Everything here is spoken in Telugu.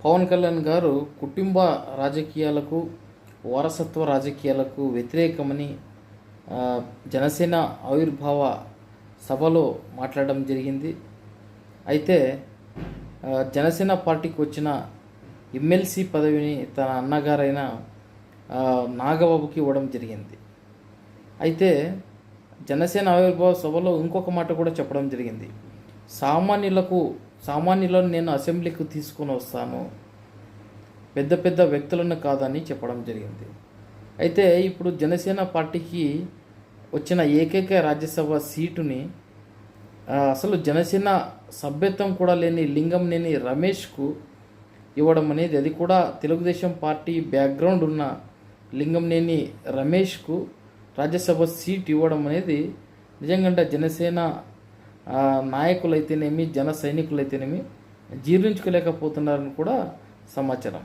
పవన్ కళ్యాణ్ గారు కుటుంబ రాజకీయాలకు వారసత్వ రాజకీయాలకు వ్యతిరేకమని ఆ, జనసేన ఆవిర్భావ సభలో మాట్లాడడం జరిగింది. అయితే జనసేన పార్టీకి వచ్చిన ఎమ్మెల్సీ పదవిని తన అన్నగారైన నాగబాబుకి ఇవ్వడం జరిగింది. అయితే జనసేన ఆవిర్భావ సభలో ఇంకొక మాట కూడా చెప్పడం జరిగింది. సామాన్యులను నేను అసెంబ్లీకి తీసుకొని వస్తాను, పెద్ద పెద్ద వ్యక్తులను కాదని చెప్పడం జరిగింది. అయితే ఇప్పుడు జనసేన పార్టీకి వచ్చిన ఏకైక రాజ్యసభ సీటుని అసలు జనసేన సభ్యత్వం కూడా లేని లింగంనేని రమేష్కు ఇవ్వడం అనేది, అది కూడా తెలుగుదేశం పార్టీ బ్యాక్గ్రౌండ్ ఉన్న లింగంనేని రమేష్కు రాజ్యసభ సీట్ ఇవ్వడం అనేది నిజంగా జనసేన నాయకులైతేనేమి జన సైనికులైతేనేమి జీర్ణించుకోలేకపోతున్నారని కూడా సమాచారం.